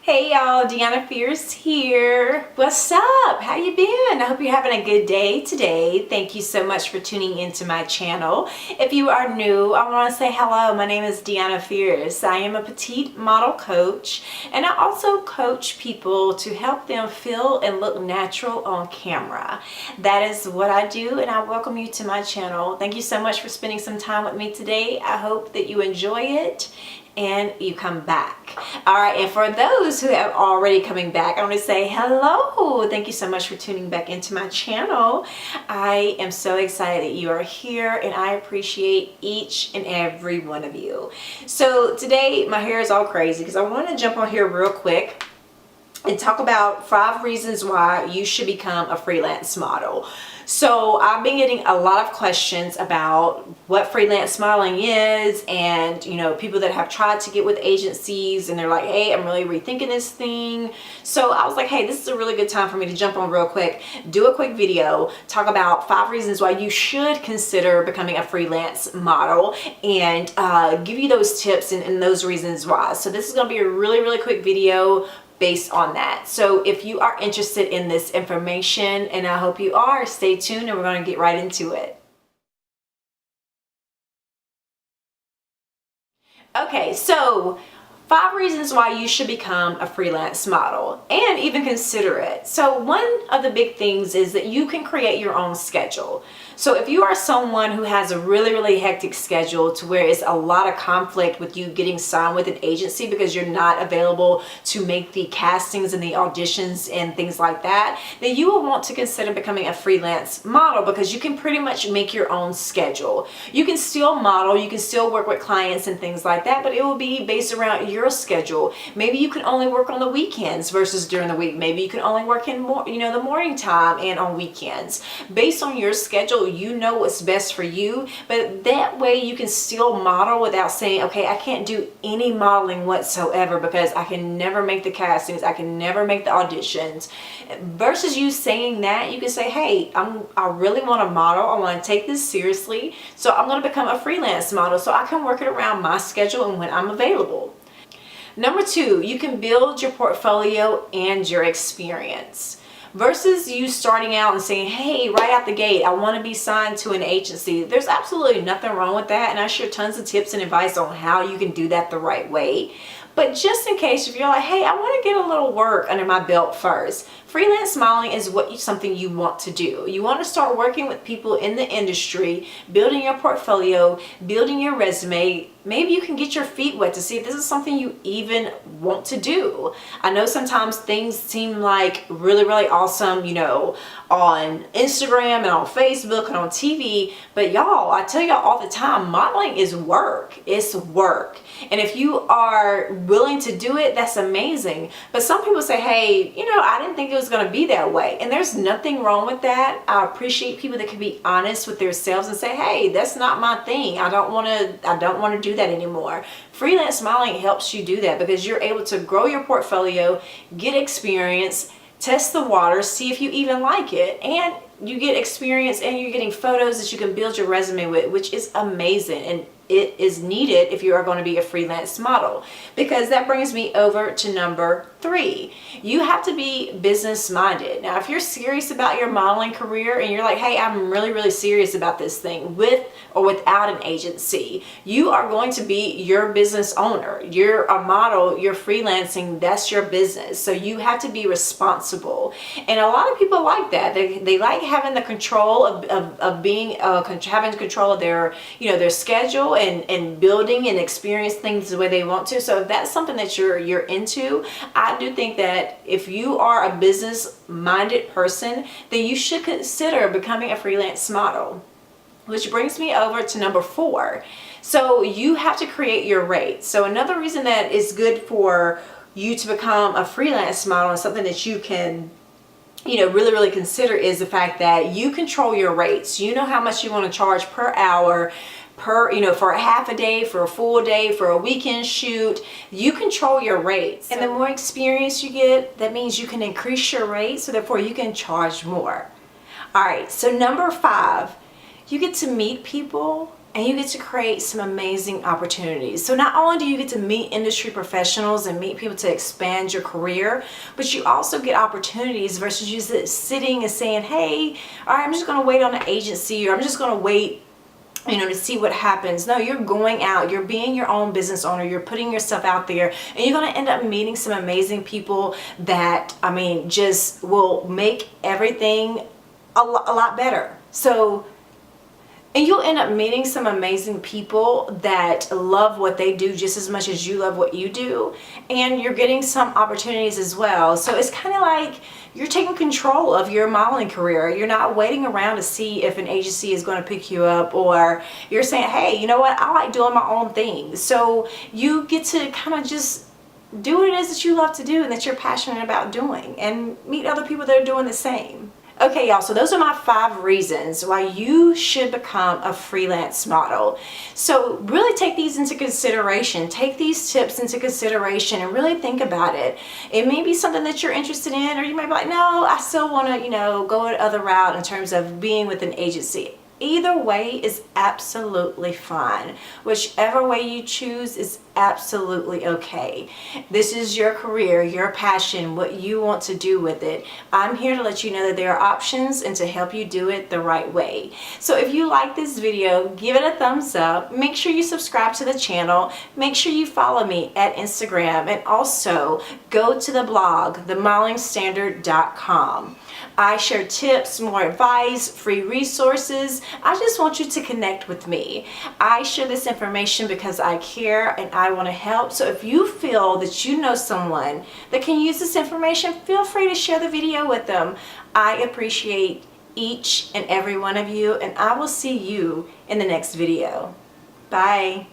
Hey y'all, Deanna Fierce here. What's up? How you been? I hope you're having a good day today. Thank you so much for tuning into my channel. If you are new, I want to say hello. My name is Deanna Fierce. I am a petite model coach, and I also coach people to help them feel and look natural on camera. That is what I do, and I welcome you to my channel. Thank you so much for spending some time with me today. I hope that you enjoy it and you come back. All right, and for those who have already coming back, I want to say hello. Thank you so much for tuning back into my channel. I am so excited that you are here, and I appreciate each and every one of you. So today my hair is all crazy because I want to jump on here real quick and talk about 5 reasons why you should become a freelance model. So I've been getting a lot of questions about what freelance modeling is, and people that have tried to get with agencies and they're like, hey, I'm really rethinking this thing. So I was like, hey, this is a really good time for me to jump on real quick, do a quick video, talk about 5 reasons why you should consider becoming a freelance model, and give you those tips and those reasons why. So this is going to be a really quick video based on that. So if you are interested in this information, and I hope you are, stay tuned and we're going to get right into it. Okay, so 5 reasons why you should become a freelance model and even consider it. So one of the big things is that you can create your own schedule. So if you are someone who has a really hectic schedule to where it's a lot of conflict with you getting signed with an agency because you're not available to make the castings and the auditions and things like that, then you will want to consider becoming a freelance model because you can pretty much make your own schedule. You can still model, you can still work with clients and things like that, but it will be based around your schedule. Maybe you can only work on the weekends versus during the week. Maybe you can only work in the morning time and on weekends. Based on your schedule, you know what's best for you, but that way you can still model without saying, okay, I can't do any modeling whatsoever because I can never make the castings, I can never make the auditions. Versus you saying that, you can say, hey, I really want to model, I want to take this seriously, so I'm going to become a freelance model so I can work it around my schedule and when I'm available. Number 2, you can build your portfolio and your experience. Versus you starting out and saying, hey, right out the gate, I want to be signed to an agency. There's absolutely nothing wrong with that, and I share tons of tips and advice on how you can do that the right way. But just in case, if you're like, hey, I want to get a little work under my belt first, freelance modeling is something you want to do. You want to start working with people in the industry, building your portfolio, building your resume. Maybe you can get your feet wet to see if this is something you even want to do. I know sometimes things seem like really awesome, on Instagram and on Facebook and on TV, but y'all, I tell y'all all the time, modeling is work. It's work. And if you are willing to do it, that's amazing. But some people say, hey, I didn't think it was going to be that way. And there's nothing wrong with that. I appreciate people that can be honest with themselves and say, hey, that's not my thing. I don't want to do that anymore. Freelance modeling helps you do that because you're able to grow your portfolio, get experience, test the water, see if you even like it, and you get experience and you're getting photos that you can build your resume with, which is amazing. And it is needed if you are going to be a freelance model, because that brings me over to number 3. You have to be business minded. Now, if you're serious about your modeling career and you're like, hey, I'm really serious about this thing, with or without an agency, you are going to be your business owner. You're a model, you're freelancing, that's your business. So you have to be responsible. And a lot of people like that. They like having the control of being having control of their schedule and building and experience things the way they want to. So if that's something that you're into, I do think that if you are a business-minded person, then you should consider becoming a freelance model. Which brings me over to number 4. So you have to create your rates. So another reason that is good for you to become a freelance model and something that you can really consider is the fact that you control your rates. You know how much you want to charge per hour, for a half a day, for a full day, for a weekend shoot. You control your rates. And the more experience you get, that means you can increase your rates, so therefore you can charge more. All right, so number 5, you get to meet people and you get to create some amazing opportunities. So not only do you get to meet industry professionals and meet people to expand your career, but you also get opportunities versus you sitting and saying, hey, all right, I'm just going to wait on an agency, or I'm just going to wait, you know, to see what happens. No, you're going out, you're being your own business owner, you're putting yourself out there, and you're going to end up meeting some amazing people that, I mean, just will make everything a lot better. So, and you'll end up meeting some amazing people that love what they do just as much as you love what you do. And you're getting some opportunities as well. So it's kind of like you're taking control of your modeling career. You're not waiting around to see if an agency is going to pick you up, or you're saying, hey, you know what? I like doing my own thing. So you get to kind of just do what it is that you love to do and that you're passionate about doing, and meet other people that are doing the same. Okay, y'all, so those are my 5 reasons why you should become a freelance model. So really take these into consideration. Take these tips into consideration and really think about it. It may be something that you're interested in, or you might be like, no, I still want to, you know, go the other route in terms of being with an agency. Either way is absolutely fine. Whichever way you choose is absolutely okay. This is your career, your passion, what you want to do with it. I'm here to let you know that there are options and to help you do it the right way. So if you like this video, give it a thumbs up. Make sure you subscribe to the channel. Make sure you follow me at Instagram, and also go to the blog, themodelingstandard.com. I share tips, more advice, free resources. I just want you to connect with me. I share this information because I care and I want to help. So if you feel that you know someone that can use this information, feel free to share the video with them. I appreciate each and every one of you, and I will see you in the next video. Bye.